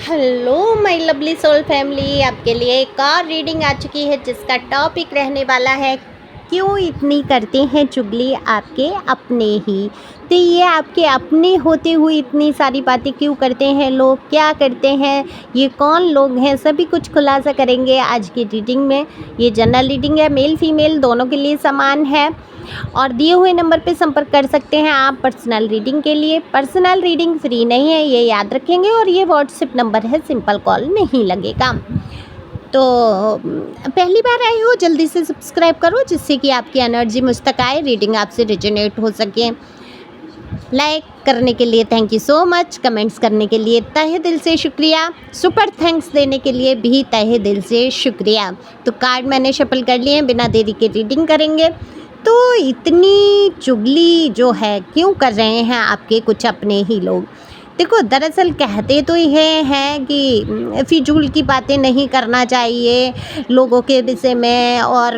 Hello my lovely soul family, आपके लिए एक और रीडिंग आ चुकी है जिसका टॉपिक रहने वाला है क्यों इतनी करते हैं चुगली आपके अपने ही। तो ये आपके अपने होते हुए इतनी सारी बातें क्यों करते हैं लोग, क्या करते हैं, ये कौन लोग हैं, सभी कुछ खुलासा करेंगे आज की रीडिंग में। ये जनरल रीडिंग है, मेल फीमेल दोनों के लिए समान है और दिए हुए नंबर पे संपर्क कर सकते हैं आप पर्सनल रीडिंग के लिए। पर्सनल रीडिंग फ्री नहीं है, ये याद रखेंगे, और ये व्हाट्सएप नंबर है, सिंपल कॉल नहीं लगेगा। तो पहली बार आए हो जल्दी से सब्सक्राइब करो जिससे कि आपकी एनर्जी मुझ तक आए, रीडिंग आपसे रिजोनेट हो सके। लाइक करने के लिए thank you so much, comments करने के लिए तहे दिल से शुक्रिया, सुपर थैंक्स देने के लिए भी तहे दिल से शुक्रिया। तो कार्ड मैंने शफल कर लिए हैं, बिना देरी के रीडिंग करेंगे। तो इतनी चुगली जो है क्यों कर रहे हैं आपके कुछ अपने ही लोग। देखो, दरअसल कहते तो ये हैं कि फिजूल की बातें नहीं करना चाहिए लोगों के विषय में, और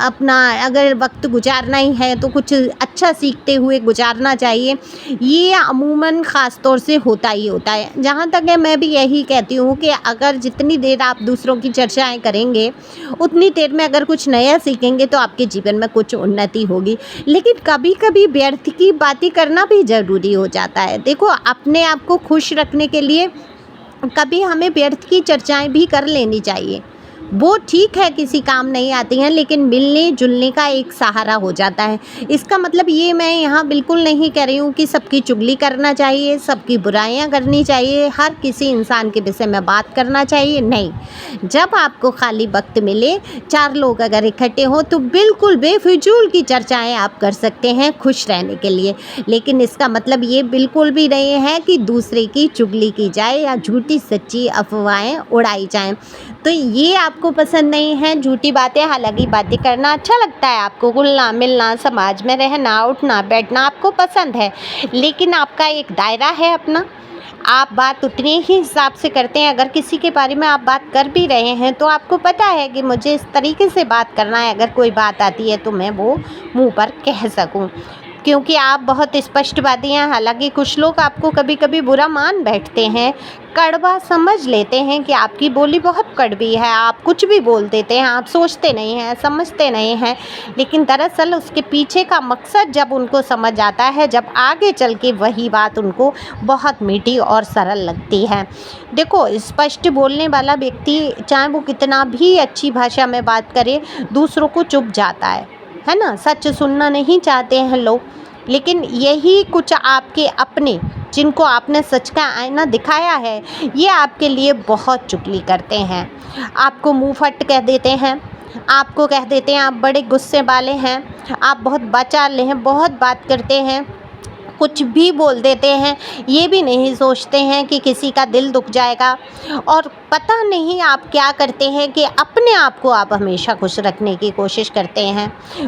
अपना अगर वक्त गुजारना ही है तो कुछ अच्छा सीखते हुए गुजारना चाहिए। ये अमूमन ख़ास तौर से होता ही होता है। जहाँ तक है मैं भी यही कहती हूँ कि अगर जितनी देर आप दूसरों की चर्चाएं करेंगे उतनी देर में अगर कुछ नया सीखेंगे तो आपके जीवन में कुछ उन्नति होगी। लेकिन कभी कभी व्यर्थ की बातें करना भी ज़रूरी हो जाता है। देखो, अपने आप को खुश रखने के लिए कभी हमें व्यर्थ की चर्चाएं भी कर लेनी चाहिए। वो ठीक है, किसी काम नहीं आती हैं, लेकिन मिलने जुलने का एक सहारा हो जाता है। इसका मतलब ये मैं यहाँ बिल्कुल नहीं कह रही हूँ कि सबकी चुगली करना चाहिए, सबकी बुराइयाँ करनी चाहिए, हर किसी इंसान के विषय में बात करना चाहिए, नहीं। जब आपको खाली वक्त मिले, चार लोग अगर इकट्ठे हों तो बिल्कुल बेफिजूल की चर्चाएं आप कर सकते हैं खुश रहने के लिए। लेकिन इसका मतलब ये बिल्कुल भी नहीं है कि दूसरे की चुगली की जाए या झूठी सच्ची अफवाहें उड़ाई जाएं। तो ये आपको पसंद नहीं है, झूठी बातें हालांकि बातें करना अच्छा लगता है आपको, घुलना मिलना, समाज में रहना, उठना बैठना आपको पसंद है, लेकिन आपका एक दायरा है अपना। आप बात उतने ही हिसाब से करते हैं। अगर किसी के बारे में आप बात कर भी रहे हैं तो आपको पता है कि मुझे इस तरीके से बात करना है, अगर कोई बात आती है तो मैं वो मुंह पर कह सकूं, क्योंकि आप बहुत स्पष्टवादी हैं। हालांकि कुछ लोग आपको कभी कभी बुरा मान बैठते हैं, कड़वा समझ लेते हैं कि आपकी बोली बहुत कड़वी है, आप कुछ भी बोल देते हैं, आप सोचते नहीं हैं, समझते नहीं हैं। लेकिन दरअसल उसके पीछे का मकसद जब उनको समझ आता है, जब आगे चल के वही बात उनको बहुत मीठी और सरल लगती है। देखो, स्पष्ट बोलने वाला व्यक्ति चाहे वो कितना भी अच्छी भाषा में बात करे, दूसरों को चुभ जाता है ना। सच सुनना नहीं चाहते हैं लोग। लेकिन यही कुछ आपके अपने, जिनको आपने सच का आईना दिखाया है, ये आपके लिए बहुत चुगली करते हैं। आपको मुंह फट कह देते हैं, आपको कह देते हैं आप बड़े गुस्से वाले हैं, आप बहुत बचाले हैं, बहुत बात करते हैं, कुछ भी बोल देते हैं, ये भी नहीं सोचते हैं कि किसी का दिल दुख जाएगा। और पता नहीं आप क्या करते हैं कि अपने आप को आप हमेशा खुश रखने की कोशिश करते हैं।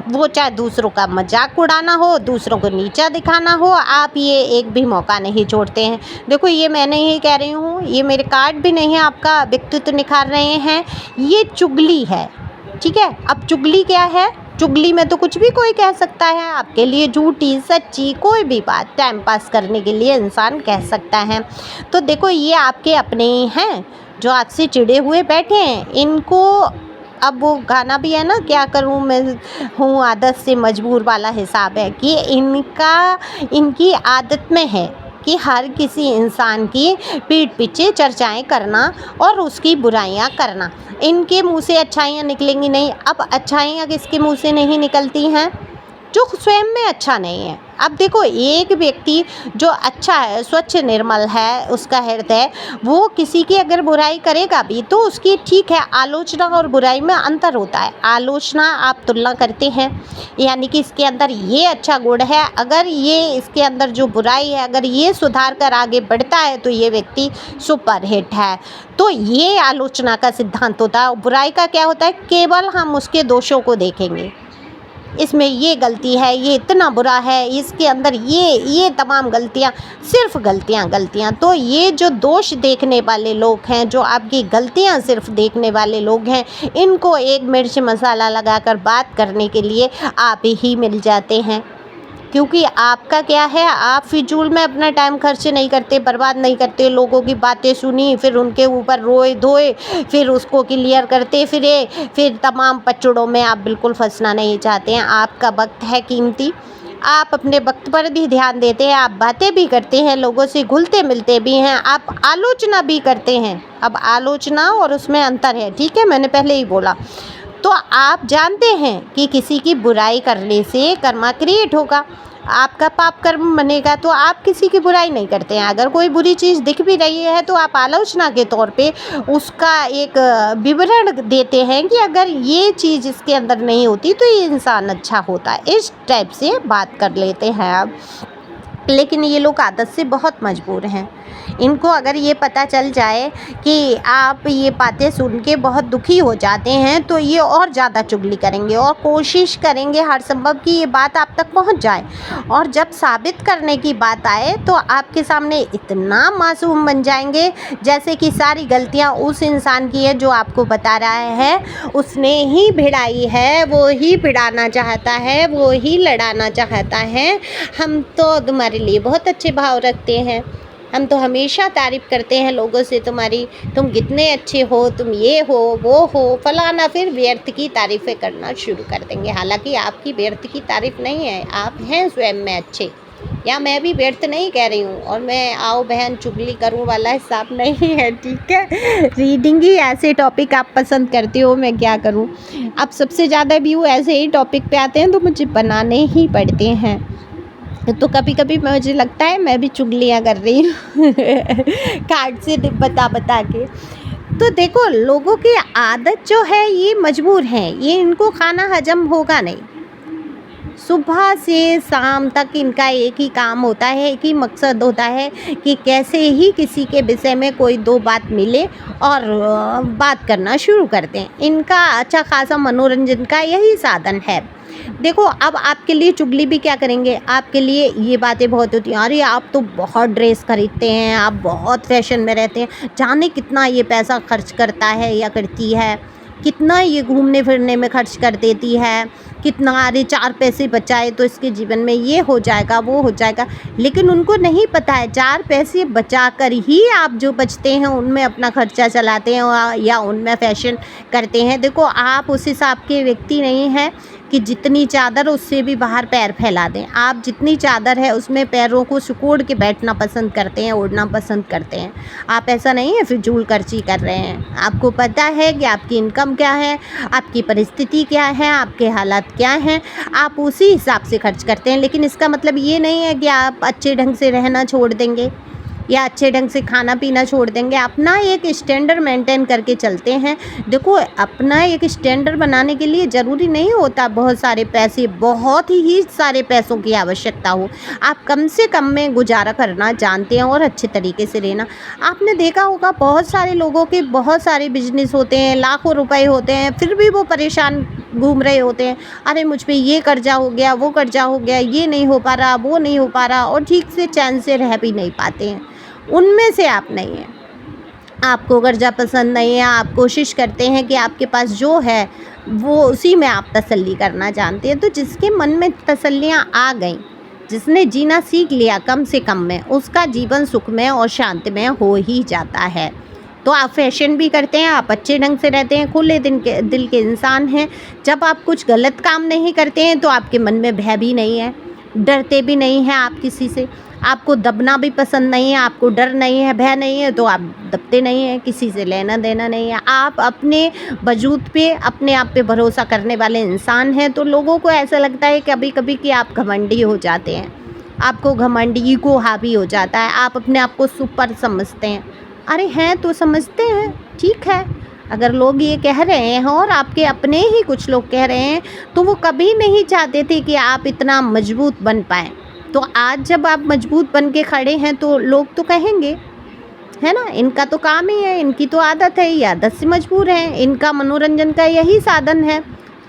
वो चाहे दूसरों का मजाक उड़ाना हो, दूसरों को नीचा दिखाना हो, आप ये एक भी मौका नहीं छोड़ते हैं। देखो, ये मैं नहीं कह रही हूँ, ये मेरे कार्ड भी नहीं है आपका व्यक्तित्व निखार रहे हैं, ये चुगली है, ठीक है। अब चुगली क्या है? चुगली में तो कुछ भी कोई कह सकता है, आपके लिए झूठी सच्ची कोई भी बात टाइम पास करने के लिए इंसान कह सकता है। तो देखो, ये आपके अपने ही हैं जो आपसे चिढ़े हुए बैठे हैं। इनको अब वो गाना भी है ना, क्या करूँ मैं हूँ आदत से मजबूर वाला हिसाब है, कि इनकी आदत में है कि हर किसी इंसान की पीठ पीछे चर्चाएं करना और उसकी बुराइयां करना। इनके मुंह से अच्छाइयाँ निकलेंगी नहीं। अब अच्छाइयाँ किसके मुंह से नहीं निकलती हैं? जो स्वयं में अच्छा नहीं है। अब देखो, एक व्यक्ति जो अच्छा है, स्वच्छ निर्मल है उसका हृदय, वो किसी की अगर बुराई करेगा भी तो उसकी, ठीक है, आलोचना और बुराई में अंतर होता है। आलोचना आप तुलना करते हैं, यानी कि इसके अंदर ये अच्छा गुण है, अगर ये इसके अंदर जो बुराई है अगर ये सुधार कर आगे बढ़ता है तो ये व्यक्ति सुपर हिट है। तो ये आलोचना का सिद्धांत होता है। बुराई का क्या होता है? केवल हम उसके दोषों को देखेंगे, इसमें ये गलती है, ये इतना बुरा है, इसके अंदर ये तमाम गलतियाँ, सिर्फ गलतियाँ। तो ये जो दोष देखने वाले लोग हैं, जो आपकी गलतियाँ सिर्फ देखने वाले लोग हैं, इनको एक मिर्च मसाला लगाकर बात करने के लिए आप ही मिल जाते हैं। क्योंकि आपका क्या है, आप फिजूल में अपना टाइम खर्च नहीं करते, बर्बाद नहीं करते, लोगों की बातें सुनी, फिर उनके ऊपर रोए धोए, फिर उसको क्लियर करते फिरे, फिर तमाम पचड़ों में आप बिल्कुल फंसना नहीं चाहते हैं। आपका वक्त है कीमती, आप अपने वक्त पर भी ध्यान देते हैं, आप बातें भी करते हैं, लोगों से घुलते मिलते भी हैं, आप आलोचना भी करते हैं। अब आलोचना और उसमें अंतर है, ठीक है, मैंने पहले ही बोला। तो आप जानते हैं कि किसी की बुराई करने से कर्मा क्रिएट होगा, आपका पाप कर्म बनेगा, तो आप किसी की बुराई नहीं करते हैं। अगर कोई बुरी चीज़ दिख भी रही है तो आप आलोचना के तौर पे उसका एक विवरण देते हैं कि अगर ये चीज़ इसके अंदर नहीं होती तो ये इंसान अच्छा होता, इस टाइप से बात कर लेते हैं आप। लेकिन ये लोग आदत से बहुत मजबूर हैं। इनको अगर ये पता चल जाए कि आप ये बातें सुन के बहुत दुखी हो जाते हैं तो ये और ज़्यादा चुगली करेंगे और कोशिश करेंगे हर संभव कि ये बात आप तक पहुंच जाए। और जब साबित करने की बात आए तो आपके सामने इतना मासूम बन जाएंगे जैसे कि सारी गलतियां उस इंसान की है जो आपको बता रहा है, उसने ही भिड़ाई है, वो ही भिड़ाना चाहता है, वो ही लड़ाना चाहता है। हम तो तुम्हारे लिए बहुत अच्छे भाव रखते हैं, हम तो हमेशा तारीफ़ करते हैं लोगों से तुम्हारी, तुम कितने अच्छे हो, तुम ये हो वो हो फलाना, फिर व्यर्थ की तारीफ़ें करना शुरू कर देंगे। हालांकि आपकी व्यर्थ की तारीफ़ नहीं है, आप हैं स्वयं में अच्छे, या मैं भी व्यर्थ नहीं कह रही हूँ, और मैं आओ बहन चुगली करूँ वाला हिसाब नहीं है, ठीक है। रीडिंग ही ऐसे टॉपिक आप पसंद करते हो, मैं क्या करूँ। अब सबसे ज़्यादा व्यू ऐसे ही टॉपिक पे आते हैं तो मुझे बनाने ही पड़ते हैं। तो कभी कभी मुझे लगता है मैं भी चुगलियाँ कर रही हूँ कार्ड से बता बता के। तो देखो, लोगों की आदत जो है ये मजबूर है, ये इनको खाना हजम होगा नहीं। सुबह से शाम तक इनका एक ही काम होता है, एक ही मकसद होता है कि कैसे ही किसी के विषय में कोई दो बात मिले और बात करना शुरू करते हैं। इनका अच्छा खासा मनोरंजन का यही साधन है। देखो, अब आपके लिए चुगली भी क्या करेंगे, आपके लिए ये बातें बहुत होती हैं, अरे आप तो बहुत ड्रेस खरीदते हैं, आप बहुत फैशन में रहते हैं, जाने कितना ये पैसा खर्च करता है या करती है, कितना ये घूमने फिरने में खर्च कर देती है, कितना, अरे 4 पैसे बचाए तो इसके जीवन में ये हो जाएगा वो हो जाएगा। लेकिन उनको नहीं पता है 4 पैसे बचा कर ही आप जो बचते हैं उनमें अपना खर्चा चलाते हैं या उनमें फैशन करते हैं। देखो, आप उस हिसाब के व्यक्ति नहीं हैं कि जितनी चादर उससे भी बाहर पैर फैला दें। आप जितनी चादर है उसमें पैरों को सिकोड़ के बैठना पसंद करते हैं, ओढ़ना पसंद करते हैं। आप ऐसा नहीं है फिजूल खर्ची कर रहे हैं। आपको पता है कि आपकी इनकम क्या है, आपकी परिस्थिति क्या है, आपके हालात क्या हैं, आप उसी हिसाब से खर्च करते हैं। लेकिन इसका मतलब ये नहीं है कि आप अच्छे ढंग से रहना छोड़ देंगे या अच्छे ढंग से खाना पीना छोड़ देंगे। अपना एक स्टैंडर्ड मेंटेन करके चलते हैं। देखो, अपना एक स्टैंडर्ड बनाने के लिए ज़रूरी नहीं होता बहुत सारे पैसे, बहुत ही सारे पैसों की आवश्यकता हो। आप कम से कम में गुजारा करना जानते हैं और अच्छे तरीके से रहना। आपने देखा होगा बहुत सारे लोगों के बहुत सारे बिजनेस होते हैं, लाखों रुपए होते हैं, फिर भी वो परेशान घूम रहे होते हैं। अरे मुझ पे ये कर्जा हो गया, वो कर्जा हो गया, ये नहीं हो पा रहा, वो नहीं हो पा रहा, और ठीक से चैन से रह भी नहीं पाते हैं। उनमें से आप नहीं हैं। आपको कर्जा पसंद नहीं है, आप कोशिश करते हैं कि आपके पास जो है वो उसी में आप तसल्ली करना जानते हैं। तो जिसके मन में तसल्लियाँ आ गई, जिसने जीना सीख लिया कम से कम में, उसका जीवन सुखमय और शांतिमय हो ही जाता है। तो आप फैशन भी करते हैं, आप अच्छे ढंग से रहते हैं, खुले दिल के इंसान हैं। जब आप कुछ गलत काम नहीं करते हैं तो आपके मन में भय भी नहीं है, डरते भी नहीं हैं आप किसी से। आपको दबना भी पसंद नहीं है, आपको डर नहीं है, भय नहीं है, तो आप दबते नहीं हैं, किसी से लेना देना नहीं है। आप अपने वजूद पे, अपने आप पे भरोसा करने वाले इंसान हैं। तो लोगों को ऐसा लगता है कभी कभी कि आप घमंडी हो जाते हैं, आपको घमंडी को हावी हो जाता है, आप अपने आप को सुपर समझते हैं। अरे हैं तो समझते हैं, ठीक है। अगर लोग ये कह रहे हैं और आपके अपने ही कुछ लोग कह रहे हैं तो वो कभी नहीं चाहते थे कि आप इतना मजबूत बन पाएँ। तो आज जब आप मजबूत बन के खड़े हैं तो लोग तो कहेंगे, है ना। इनका तो काम ही है, इनकी तो आदत है, ये आदत से मजबूर हैं, इनका मनोरंजन का यही साधन है।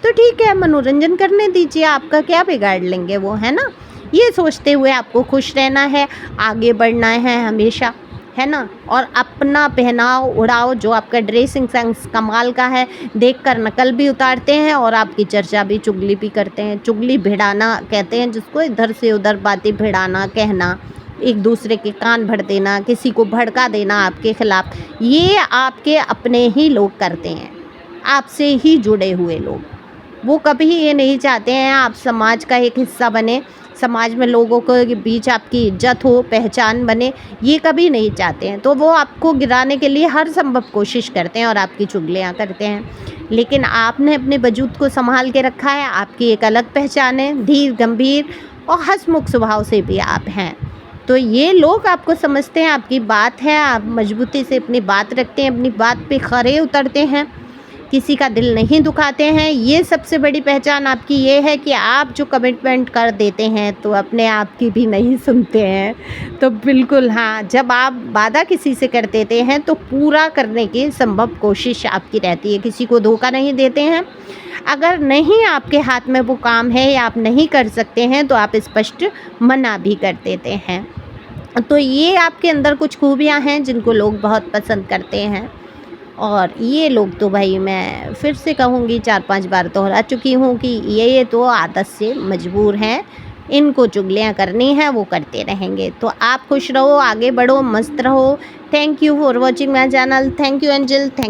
तो ठीक है, मनोरंजन करने दीजिए, आपका क्या बिगाड़ लेंगे वो, है ना। ये सोचते हुए आपको खुश रहना है, आगे बढ़ना है हमेशा, है ना। और अपना पहनाव उड़ाव, जो आपका ड्रेसिंग सेंस कमाल का है, देखकर नकल भी उतारते हैं और आपकी चर्चा भी, चुगली भी करते हैं। चुगली भिड़ाना कहते हैं जिसको, इधर से उधर बातें भिड़ाना, कहना, एक दूसरे के कान भर देना, किसी को भड़का देना आपके खिलाफ, ये आपके अपने ही लोग करते हैं, आपसे ही जुड़े हुए लोग। वो कभी ये नहीं चाहते हैं आप समाज का एक हिस्सा बने, समाज में लोगों के बीच आपकी इज्जत हो, पहचान बने, ये कभी नहीं चाहते हैं। तो वो आपको गिराने के लिए हर संभव कोशिश करते हैं और आपकी चुगलियाँ करते हैं। लेकिन आपने अपने वजूद को संभाल के रखा है, आपकी एक अलग पहचान है, धीर गंभीर और हंसमुख स्वभाव से भी आप हैं। तो ये लोग आपको समझते हैं, आपकी बात है, आप मजबूती से अपनी बात रखते हैं, अपनी बात पे खरे उतरते हैं, किसी का दिल नहीं दुखाते हैं। ये सबसे बड़ी पहचान आपकी ये है कि आप जो कमिटमेंट कर देते हैं तो अपने आप की भी नहीं सुनते हैं। तो बिल्कुल हाँ, जब आप वादा किसी से कर देते हैं तो पूरा करने की संभव कोशिश आपकी रहती है, किसी को धोखा नहीं देते हैं। अगर नहीं आपके हाथ में वो काम है या आप नहीं कर सकते हैं तो आप स्पष्ट मना भी कर देते हैं। तो ये आपके अंदर कुछ खूबियाँ हैं जिनको लोग बहुत पसंद करते हैं। और ये लोग तो भाई मैं फिर से कहूँगी, 4-5 बार दोहरा चुकी हूँ कि ये तो आदत से मजबूर हैं, इनको चुगलियाँ करनी है, वो करते रहेंगे। तो आप खुश रहो, आगे बढ़ो, मस्त रहो। Thank you for watching my channel. Thank you angel. Thank